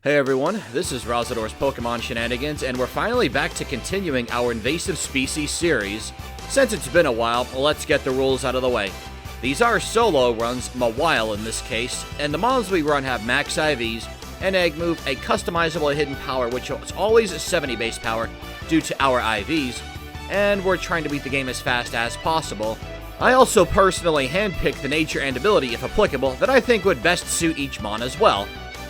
Hey everyone, this is Razador's Pokemon Shenanigans, and we're finally back to continuing our Invasive Species series. Since it's been a while, let's get the rules out of the way. These are solo runs, Mawile in this case, and the mons we run have max IVs, an egg move, a customizable hidden power which is always a 70 base power due to our IVs, and we're trying to beat the game as fast as possible. I also personally handpicked the nature and ability, if applicable, that I think would best suit each mon as well.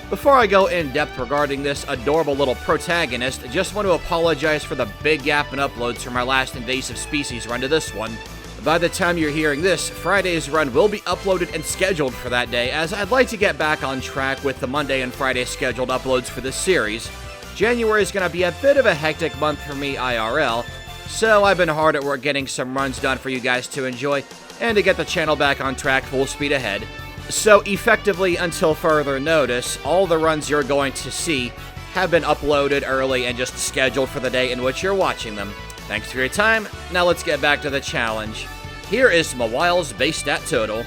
Before I go in depth regarding this adorable little protagonist, I just want to apologize for the big gap in uploads from our last Invasive Species run to this one. By the time you're hearing this, Friday's run will be uploaded and scheduled for that day, as I'd like to get back on track with the Monday and Friday scheduled uploads for this series. January is going to be a bit of a hectic month for me IRL, so I've been hard at work getting some runs done for you guys to enjoy, and to get the channel back on track full speed ahead. So effectively, until further notice, all the runs you're going to see have been uploaded early and just scheduled for the day in which you're watching them. Thanks for your time. Now let's get back to the challenge. Here is Mawile's base stat total.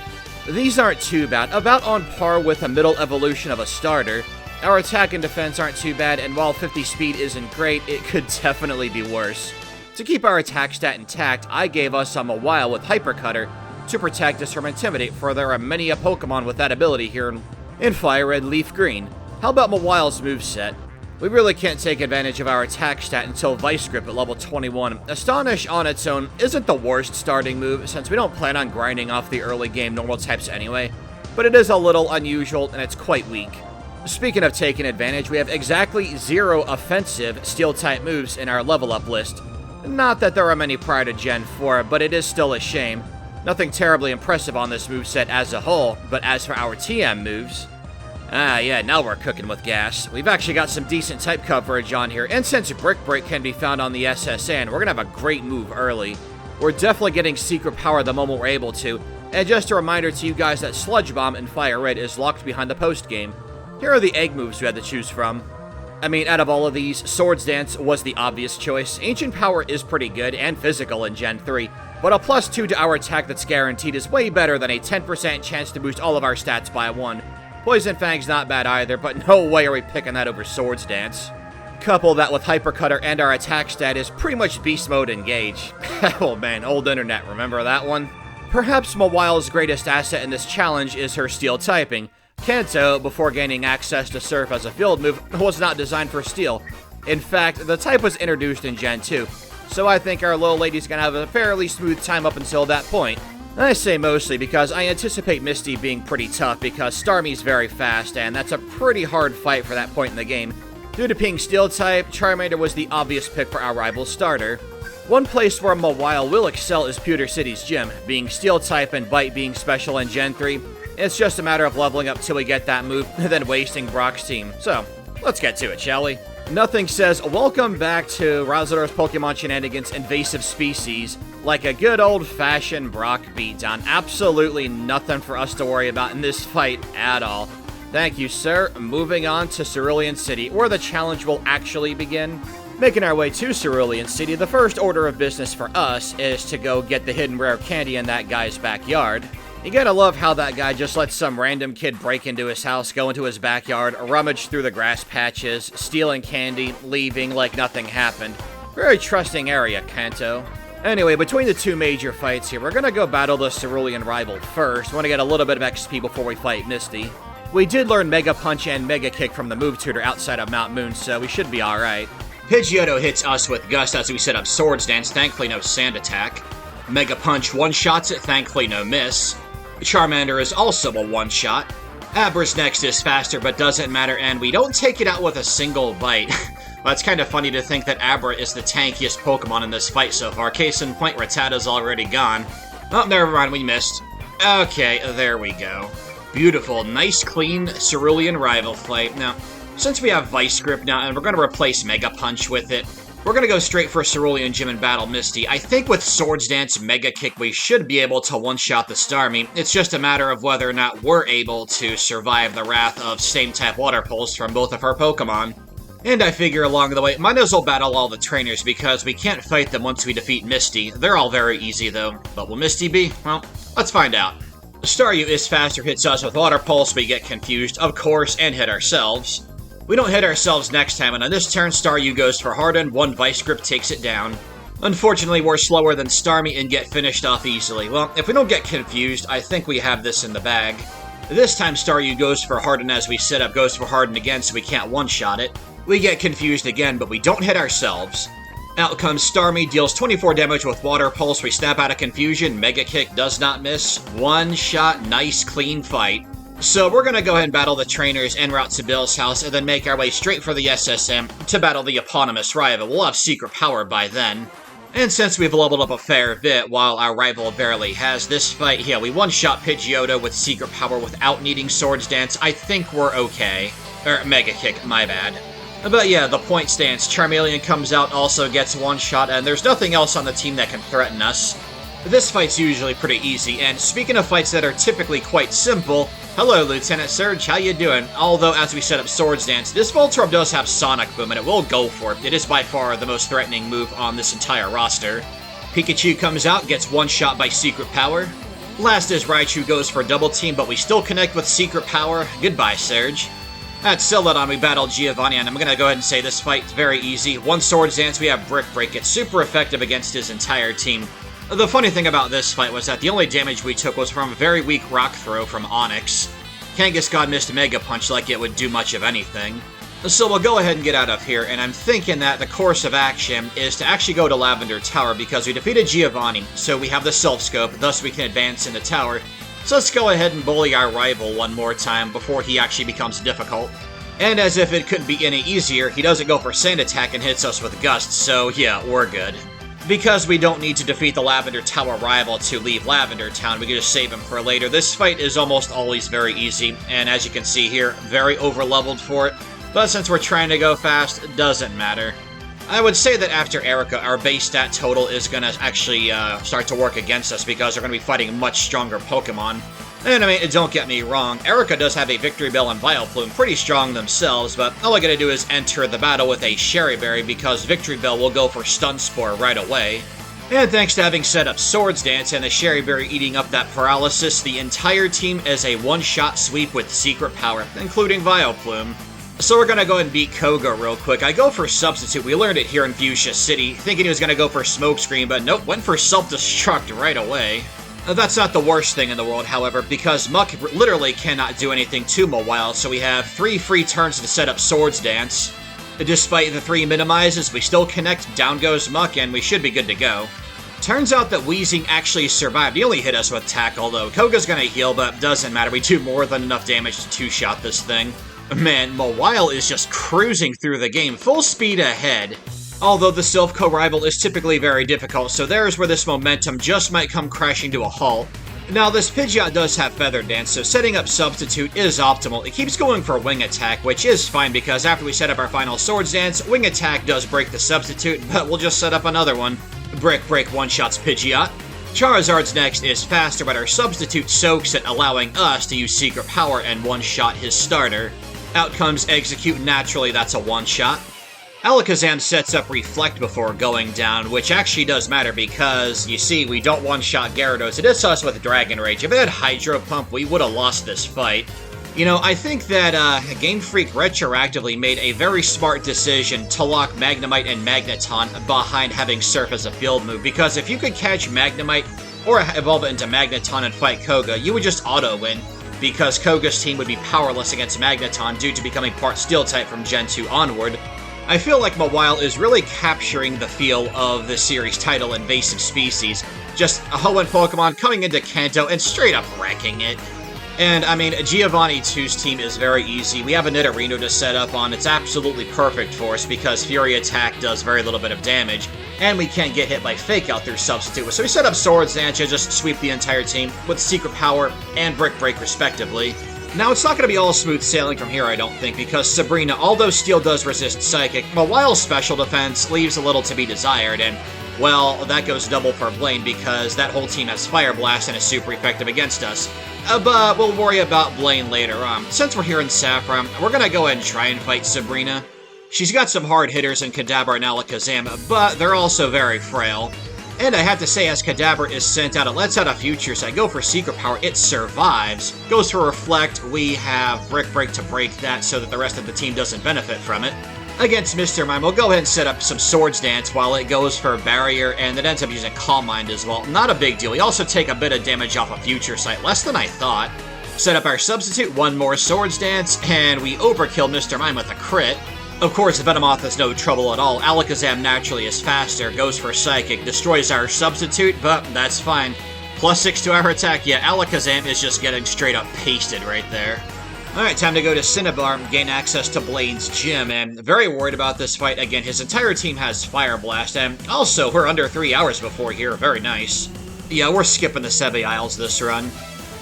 These aren't too bad, about on par with a middle evolution of a starter. Our attack and defense aren't too bad, and while 50 speed isn't great, it could definitely be worse. To keep our attack stat intact, I gave us a Mawile with Hyper Cutter to protect us from Intimidate, for there are many a Pokemon with that ability here in Fire Red Leaf Green. How about Mawile's moveset? We really can't take advantage of our attack stat until Vice Grip at level 21. Astonish on its own isn't the worst starting move, since we don't plan on grinding off the early game normal types anyway, but it is a little unusual and it's quite weak. Speaking of taking advantage, we have exactly 0 offensive Steel-type moves in our level up list. Not that there are many prior to Gen 4, but it is still a shame. Nothing terribly impressive on this moveset as a whole, but as for our TM moves... yeah, now we're cooking with gas. We've actually got some decent type coverage on here, and since Brick Break can be found on the SSN, we're gonna have a great move early. We're definitely getting Secret Power the moment we're able to, and just a reminder to you guys that Sludge Bomb in Fire Red is locked behind the post game. Here are the egg moves we had to choose from. I mean, out of all of these, Swords Dance was the obvious choice. Ancient Power is pretty good and physical in Gen 3, but a +2 to our attack that's guaranteed is way better than a 10% chance to boost all of our stats by 1. Poison Fang's not bad either, but no way are we picking that over Swords Dance. Couple that with Hyper Cutter and our attack stat is pretty much Beast Mode Engage. Oh man, old internet, remember that one? Perhaps Mawile's greatest asset in this challenge is her Steel typing. Kanto, before gaining access to Surf as a field move, was not designed for Steel. In fact, the type was introduced in Gen 2, so I think our little lady's gonna have a fairly smooth time up until that point. I say mostly because I anticipate Misty being pretty tough because Starmie's very fast, and that's a pretty hard fight for that point in the game. Due to being Steel type, Charmander was the obvious pick for our rival starter. One place where Mawile will excel is Pewter City's gym, being Steel type and Bite being special in Gen 3. It's just a matter of leveling up till we get that move, and then wasting Brock's team. So, let's get to it, shall we? Nothing says welcome back to Razador's Pokemon Shenanigans Invasive Species like a good old-fashioned Brock beatdown. Absolutely nothing for us to worry about in this fight at all. Thank you, sir. Moving on to Cerulean City, where the challenge will actually begin. Making our way to Cerulean City, the first order of business for us is to go get the hidden rare candy in that guy's backyard. You gotta love how that guy just lets some random kid break into his house, go into his backyard, rummage through the grass patches, stealing candy, leaving like nothing happened. Very trusting area, Kanto. Anyway, between the two major fights here, we're gonna go battle the Cerulean rival first. Want to get a little bit of XP before we fight Misty. We did learn Mega Punch and Mega Kick from the move tutor outside of Mount Moon, so we should be alright. Pidgeotto hits us with Gust as we set up Swords Dance, thankfully no Sand Attack. Mega Punch one-shots it, thankfully no miss. Charmander is also a one-shot. Abra's next is faster, but doesn't matter, and we don't take it out with a single bite. Well, it's kind of funny to think that Abra is the tankiest Pokemon in this fight so far. Case in point, Rattata's already gone. Oh, never mind, we missed. Okay, there we go. Beautiful, nice, clean Cerulean rival fight. Now, since we have Vice Grip now, and we're going to replace Mega Punch with it, we're going to go straight for Cerulean Gym and battle Misty. I think with Swords Dance Mega Kick, we should be able to one-shot the Starmie. It's just a matter of whether or not we're able to survive the wrath of same-type Water Pulse from both of our Pokemon. And I figure along the way, might as well battle all the trainers because we can't fight them once we defeat Misty. They're all very easy though. But will Misty be? Well, let's find out. Staryu is faster, hits us with Water Pulse, we get confused, of course, and hit ourselves. We don't hit ourselves next time, and on this turn, Staryu goes for Harden, one Vice Grip takes it down. Unfortunately, we're slower than Starmie and get finished off easily. Well, if we don't get confused, I think we have this in the bag. This time, Staryu goes for Harden as we set up, goes for Harden again, so we can't one-shot it. We get confused again, but we don't hit ourselves. Out comes Starmie, deals 24 damage with Water Pulse, we snap out of confusion, Mega Kick does not miss. One shot, nice clean fight. So we're gonna go ahead and battle the trainers en route to Bill's house, and then make our way straight for the SSM to battle the eponymous rival. We'll have secret power by then. And since we've leveled up a fair bit, while our rival barely has this fight, yeah, we one-shot Pidgeotto with secret power without needing Swords Dance. I think we're okay. Mega Kick, my bad. But yeah, the point stance. Charmeleon comes out, also gets one shot, and there's nothing else on the team that can threaten us. This fight's usually pretty easy, and speaking of fights that are typically quite simple, hello Lieutenant Surge, how you doing? Although, as we set up Swords Dance, this Voltorb does have Sonic Boom, and it will go for it. It is by far the most threatening move on this entire roster. Pikachu comes out, gets one shot by Secret Power. Last is Raichu goes for Double Team, but we still connect with Secret Power. Goodbye, Surge. At Celadon, we battled Giovanni, and I'm gonna go ahead and say this fight's very easy. One Swords Dance, we have Brick Break. It's super effective against his entire team. The funny thing about this fight was that the only damage we took was from a very weak Rock Throw from Onix. Kangaskhan missed Mega Punch like it would do much of anything. So we'll go ahead and get out of here, and I'm thinking that the course of action is to actually go to Lavender Tower because we defeated Giovanni, so we have the Self Scope, thus we can advance in the tower. So let's go ahead and bully our rival one more time before he actually becomes difficult. And as if it couldn't be any easier, he doesn't go for Sand Attack and hits us with Gust, so yeah, we're good. Because we don't need to defeat the Lavender Tower rival to leave Lavender Town, we can just save him for later. This fight is almost always very easy, and as you can see here, very over-leveled for it. But since we're trying to go fast, it doesn't matter. I would say that after Erica, our base stat total is going to actually start to work against us because we're going to be fighting much stronger Pokemon. And I mean, don't get me wrong, Erica does have a Victory Bell and Vileplume, pretty strong themselves, but all I gotta do is enter the battle with a Cherry Berry because Victory Bell will go for Stun Spore right away. And thanks to having set up Swords Dance and the Cherry Berry eating up that paralysis, the entire team is a one-shot sweep with Secret Power, including Vileplume. So we're gonna go ahead and beat Koga real quick. I go for Substitute, we learned it here in Fuchsia City, thinking he was gonna go for Smokescreen, but nope, went for Self-Destruct right away. That's not the worst thing in the world, however, because Muck literally cannot do anything to Mawile, so we have 3 free turns to set up Swords Dance. Despite the 3 minimizes, we still connect, down goes Muck, and we should be good to go. Turns out that Weezing actually survived. He only hit us with Tackle, though. Koga's gonna heal, but doesn't matter. We do more than enough damage to two-shot this thing. Man, Mawile is just cruising through the game, full speed ahead. Although the Silph rival is typically very difficult, so there's where this momentum just might come crashing to a halt. Now, this Pidgeot does have Feather Dance, so setting up Substitute is optimal. It keeps going for Wing Attack, which is fine because after we set up our final Swords Dance, Wing Attack does break the Substitute, but we'll just set up another one. Brick Break one-shots Pidgeot. Charizard's next is faster, but our Substitute soaks it, allowing us to use Secret Power and one-shot his starter. Out comes Execute, naturally that's a one-shot. Alakazam sets up Reflect before going down, which actually does matter because, you see, we don't one-shot Gyarados. It hits us with Dragon Rage. If it had Hydro Pump, we would have lost this fight. You know, I think that Game Freak retroactively made a very smart decision to lock Magnemite and Magneton behind having Surf as a field move, because if you could catch Magnemite or evolve it into Magneton and fight Koga, you would just auto-win, because Koga's team would be powerless against Magneton due to becoming part Steel-type from Gen 2 onward. I feel like Mawile is really capturing the feel of the series title, Invasive Species. Just a Hoenn Pokemon coming into Kanto and straight up wrecking it. And, I mean, Giovanni 2's team is very easy. We have a Nidorino to set up on. It's absolutely perfect for us because Fury Attack does very little bit of damage, and we can't get hit by Fake Out through Substitute. So we set up Swords Dance and just sweep the entire team with Secret Power and Brick Break, respectively. Now, it's not going to be all smooth sailing from here, I don't think, because Sabrina, although Steel does resist Psychic, Mawile's special defense leaves a little to be desired, and, well, that goes double for Blaine because that whole team has Fire Blast and is super effective against us. But we'll worry about Blaine later on. Since we're here in Saffron, we're going to go ahead and try and fight Sabrina. She's got some hard hitters in Kadabra and Alakazam, but they're also very frail. And I have to say, as Kadabra is sent out, it lets out a future sight. Go for Secret Power, it survives. Goes for Reflect, we have Brick Break to break that so that the rest of the team doesn't benefit from it. Against Mr. Mime, we'll go ahead and set up some Swords Dance while it goes for Barrier, and it ends up using Calm Mind as well. Not a big deal. We also take a bit of damage off a future sight, less than I thought. Set up our Substitute, one more Swords Dance, and we overkill Mr. Mime with a crit. Of course, Venomoth is no trouble at all. Alakazam naturally is faster, goes for Psychic, destroys our Substitute, but that's fine. +6 to our attack. Yeah, Alakazam is just getting straight up pasted right there. Alright, time to go to Cinnabar, gain access to Blaine's gym, and very worried about this fight. Again, his entire team has Fire Blast, and also, we're under 3 hours before here, very nice. Yeah, we're skipping the Sebe Isles this run.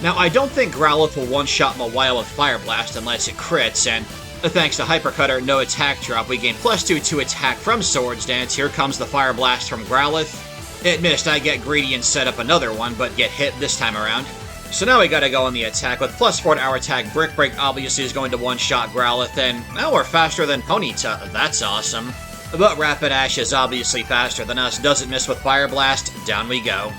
Now, I don't think Growlithe will one-shot Mawile with Fire Blast unless it crits, and thanks to Hyper Cutter, no attack drop, we gain +2 to attack from Swords Dance. Here comes the Fire Blast from Growlithe. It missed, I get greedy and set up another one, but get hit this time around. So now we gotta go on the attack. With +4 to our attack, Brick Break obviously is going to one-shot Growlithe, and now we're faster than Ponyta. That's awesome. But Rapidash is obviously faster than us, doesn't miss with Fire Blast, down we go.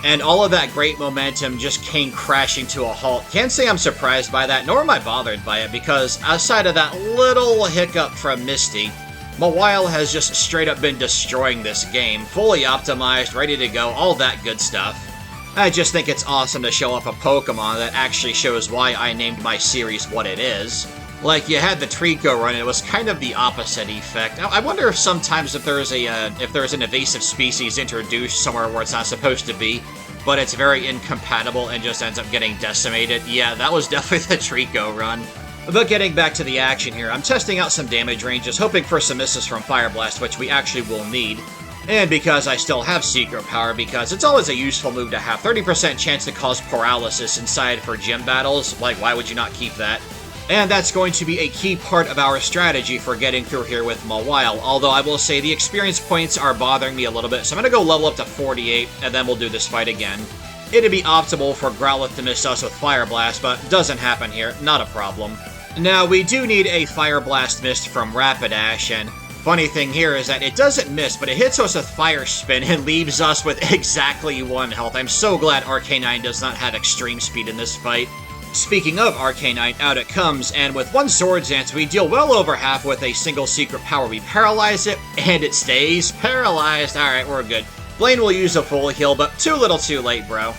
And all of that great momentum just came crashing to a halt. Can't say I'm surprised by that, nor am I bothered by it, because outside of that little hiccup from Misty, Mawile has just straight up been destroying this game. Fully optimized, ready to go, all that good stuff. I just think it's awesome to show off a Pokemon that actually shows why I named my series what it is. Like, you had the Trico run, it was kind of the opposite effect. Now, I wonder if sometimes if there's an invasive species introduced somewhere where it's not supposed to be, but it's very incompatible and just ends up getting decimated. Yeah, that was definitely the Trico run. But getting back to the action here, I'm testing out some damage ranges, hoping for some misses from Fire Blast, which we actually will need. And because I still have Secret Power, because it's always a useful move to have. 30% chance to cause paralysis inside for gym battles. Like, why would you not keep that? And that's going to be a key part of our strategy for getting through here with Mawile. Although I will say the experience points are bothering me a little bit, so I'm going to go level up to 48, and then we'll do this fight again. It'd be optimal for Growlithe to miss us with Fire Blast, but doesn't happen here. Not a problem. Now, we do need a Fire Blast missed from Rapidash, and funny thing here is that it doesn't miss, but it hits us with Fire Spin and leaves us with exactly 1 health. I'm so glad Arcanine does not have extreme speed in this fight. Speaking of Arcanine, out it comes, and with 1 Swords Dance, we deal well over half with a single Secret Power. We paralyze it, and it stays paralyzed. Alright, we're good. Blaine will use a full heal, but too little too late, bro.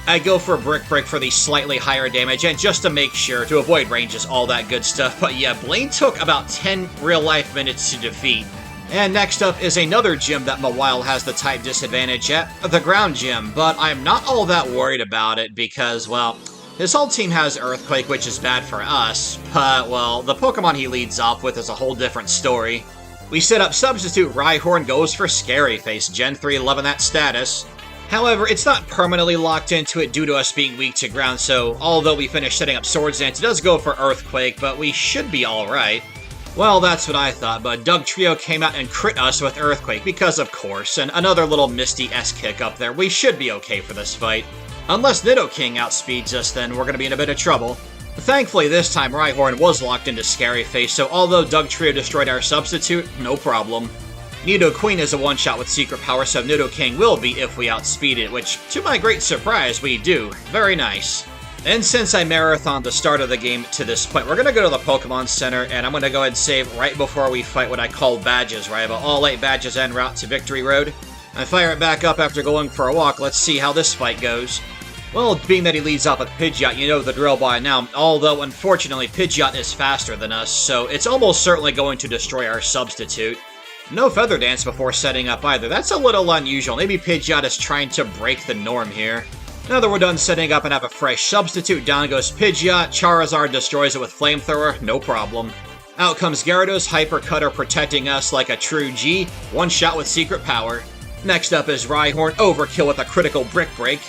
I go for Brick Break for the slightly higher damage, and just to make sure, to avoid ranges, all that good stuff. But yeah, Blaine took about 10 real-life minutes to defeat. And next up is another gym that Mawile has the type disadvantage at, the Ground Gym. But I'm not all that worried about it because, well, his whole team has Earthquake, which is bad for us. But, well, the Pokemon he leads off with is a whole different story. We set up Substitute, Rhyhorn goes for Scary Face, Gen 3 loving that status. However, it's not permanently locked into it due to us being weak to ground, so although we finish setting up Swords Dance, it does go for Earthquake, but we should be alright. Well, that's what I thought, but Dugtrio came out and crit us with Earthquake, because of course, and another little Misty-esque kick up there. We should be okay for this fight. Unless Nidoking outspeeds us, then we're going to be in a bit of trouble. Thankfully, this time Rhyhorn was locked into Scary Face, so although Dugtrio destroyed our Substitute, no problem. Nidoqueen is a one-shot with Secret Power, so Nidoking will be if we outspeed it, which, to my great surprise, we do. Very nice. And since I marathoned the start of the game to this point, we're going to go to the Pokemon Center, and I'm going to go ahead and save right before we fight what I call badges, where I have all 8 badges en route to Victory Road. I fire it back up after going for a walk. Let's see how this fight goes. Well, being that he leads off with Pidgeot, you know the drill by now, although unfortunately Pidgeot is faster than us, so it's almost certainly going to destroy our Substitute. No Feather Dance before setting up either. That's a little unusual. Maybe Pidgeot is trying to break the norm here. Now that we're done setting up and have a fresh Substitute, down goes Pidgeot. Charizard destroys it with Flamethrower. No problem. Out comes Gyarados, Hyper Cutter protecting us like a true G. One shot with Secret Power. Next up is Rhyhorn. Overkill with a critical Brick Break.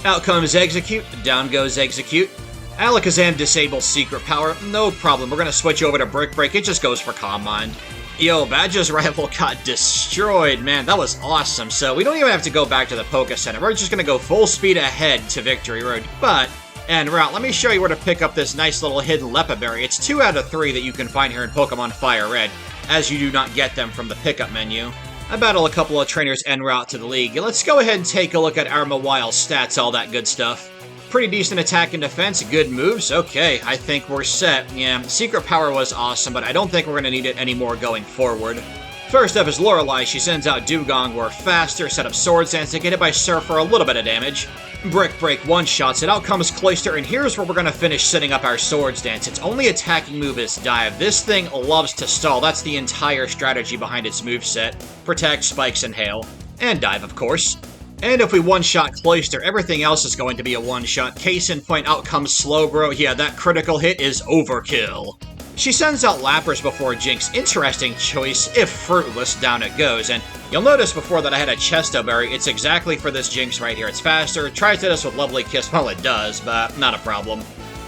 Out comes Execute. Down goes Execute. Alakazam disables Secret Power. No problem. We're going to switch over to Brick Break. It just goes for Calm Mind. Yo, Badge's rival got destroyed, man. That was awesome. So we don't even have to go back to the Poké Center. We're just going to go full speed ahead to Victory Road. But, en route, let me show you where to pick up this nice little hidden Lepaberry. It's 2 out of 3 that you can find here in Pokemon Fire Red, as you do not get them from the pickup menu. I battle a couple of trainers en route to the league. Let's go ahead and take a look at our Mawile stats, all that good stuff. Pretty decent attack and defense, good moves. Okay, I think we're set. Yeah, secret power was awesome, but I don't think we're going to need it anymore going forward. First up is Lorelei. She sends out Dugong. We're faster, set up Swords Dance to get hit by Surf for a little bit of damage. Brick Break one-shots it. Out comes Cloyster, and here's where we're going to finish setting up our Swords Dance. Its only attacking move is Dive. This thing loves to stall. That's the entire strategy behind its moveset. Protect, Spikes, and Hail. And Dive, of course. And if we one-shot Cloyster, everything else is going to be a one-shot. Case in point, out comes Slowbro. Yeah, that critical hit is overkill. She sends out Lapras before Jinx. Interesting choice. If fruitless, down it goes. And you'll notice before that I had a Chesto Berry. It's exactly for this Jinx right here. It's faster. Tries to hit us with Lovely Kiss. Well, it does, but not a problem.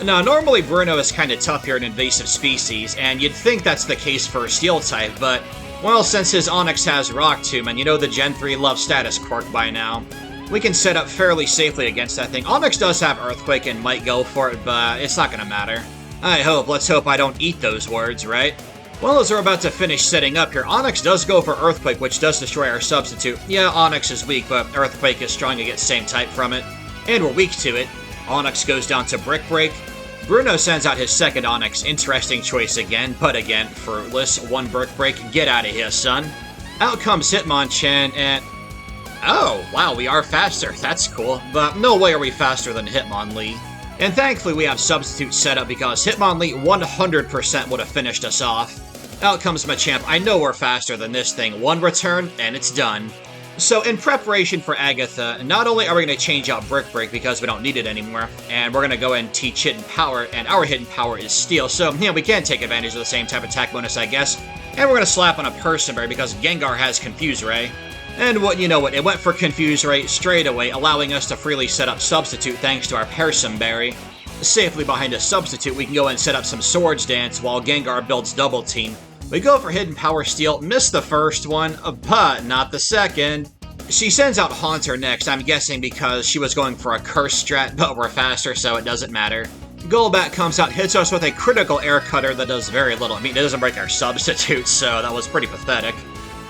Now, normally Bruno is kind of tough here in Invasive Species, and you'd think that's the case for a Steel type, but well, since his Onix has Rock Tomb, and you know the Gen 3 love status quirk by now, we can set up fairly safely against that thing. Onix does have Earthquake and might go for it, but it's not gonna matter. Let's hope I don't eat those words, right? Well, as we're about to finish setting up here, Onix does go for Earthquake, which does destroy our substitute. Yeah, Onix is weak, but Earthquake is strong to get same type from it. And we're weak to it. Onix goes down to Brick Break. Bruno sends out his second Onix. Interesting choice again, but again, fruitless. One Brick Break. Get out of here, son. Out comes Hitmonchan, and oh, wow, we are faster. That's cool, but no way are we faster than Hitmonlee. And thankfully we have Substitute set up because Hitmonlee 100% would have finished us off. Out comes Machamp. I know we're faster than this thing. One return, and it's done. So in preparation for Agatha, not only are we going to change out Brick Break because we don't need it anymore, and we're going to go ahead and teach Hidden Power, and our Hidden Power is Steel, so yeah, we can take advantage of the same type of attack bonus, I guess. And we're going to slap on a Person Berry because Gengar has Confuse Ray. And you know what, it went for Confuse Ray straight away, allowing us to freely set up Substitute thanks to our Person Berry. Safely behind a Substitute, we can go and set up some Swords Dance while Gengar builds Double Team. We go for Hidden Power Steel, miss the first one, but not the second. She sends out Haunter next, I'm guessing because she was going for a Curse strat, but we're faster, so it doesn't matter. Golbat comes out, hits us with a critical Air Cutter that does very little. I mean, it doesn't break our Substitute, so that was pretty pathetic.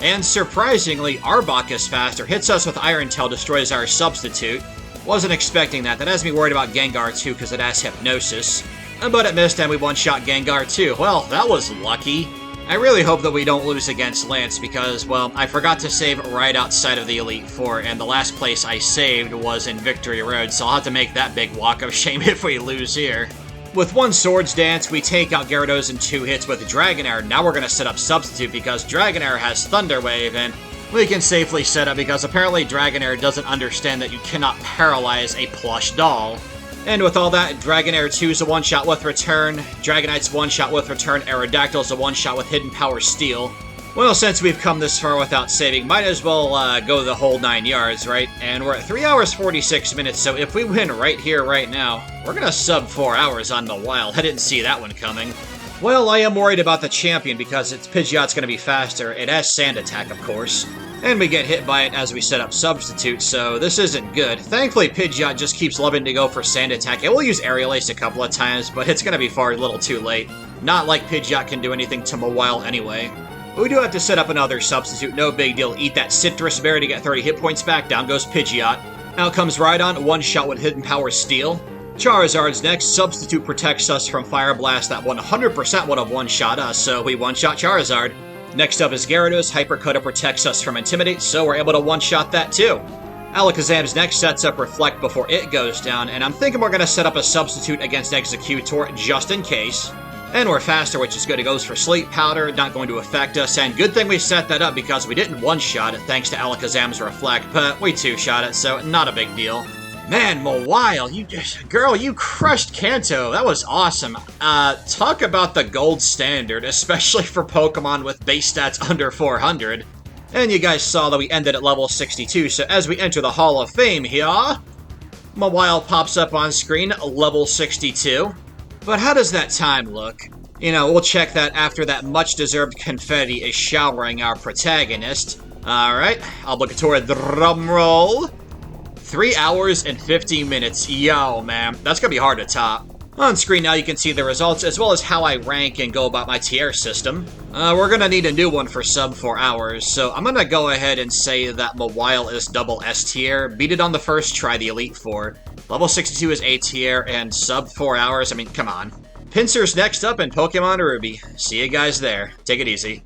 And surprisingly, Arbok is faster, hits us with Iron Tail, destroys our Substitute. Wasn't expecting that. That has me worried about Gengar too, because it has Hypnosis. But it missed, and we one-shot Gengar too. Well, that was lucky. I really hope that we don't lose against Lance because, well, I forgot to save right outside of the Elite Four, and the last place I saved was in Victory Road, so I'll have to make that big walk of shame if we lose here. With one Swords Dance, we take out Gyarados in 2 hits with Dragonair. Now we're going to set up Substitute because Dragonair has Thunder Wave, and we can safely set up because apparently Dragonair doesn't understand that you cannot paralyze a plush doll. And with all that, Dragonair 2 is a one-shot with Return, Dragonite's one-shot with Return, Aerodactyl's a one-shot with Hidden Power Steel. Well, since we've come this far without saving, might as well go the whole 9 yards, right? And we're at 3 hours 46 minutes, so if we win right here, right now, we're gonna sub 4 hours on Mawile. I didn't see that one coming. Well, I am worried about the champion because its Pidgeot's gonna be faster. It has Sand Attack, of course. And we get hit by it as we set up Substitute, so this isn't good. Thankfully, Pidgeot just keeps loving to go for Sand Attack. It will use Aerial Ace a couple of times, but it's gonna be far a little too late. Not like Pidgeot can do anything to Mawile anyway. We do have to set up another Substitute, no big deal. Eat that Citrus Berry to get 30 hit points back, down goes Pidgeot. Out comes Rhydon, one shot with Hidden Power Steel. Charizard's next, Substitute protects us from Fire Blast that 100% would have one-shot us, so we one-shot Charizard. Next up is Gyarados, Hyper Coda protects us from Intimidate, so we're able to one-shot that too. Alakazam's next sets up Reflect before it goes down, and I'm thinking we're going to set up a Substitute against Executor just in case. And we're faster, which is good. It goes for Sleep Powder, not going to affect us, and good thing we set that up because we didn't one-shot it thanks to Alakazam's Reflect, but we two-shot it, so not a big deal. Man, Mawile, you crushed Kanto. That was awesome. Talk about the gold standard, especially for Pokemon with base stats under 400. And you guys saw that we ended at level 62, so as we enter the Hall of Fame here, Mawile pops up on screen, level 62. But how does that time look? You know, we'll check that after that much-deserved confetti is showering our protagonist. Alright, obligatory drum roll. 3 hours and 50 minutes. Yo, man, that's gonna be hard to top. On screen now you can see the results as well as how I rank and go about my tier system. We're gonna need a new one for sub 4 hours, so I'm gonna go ahead and say that Mawile is double S tier, beat it on the first try, the Elite Four. Level 62 is A tier, and sub 4 hours, I mean, come on. Pincers next up in Pokemon Ruby. See you guys there. Take it easy.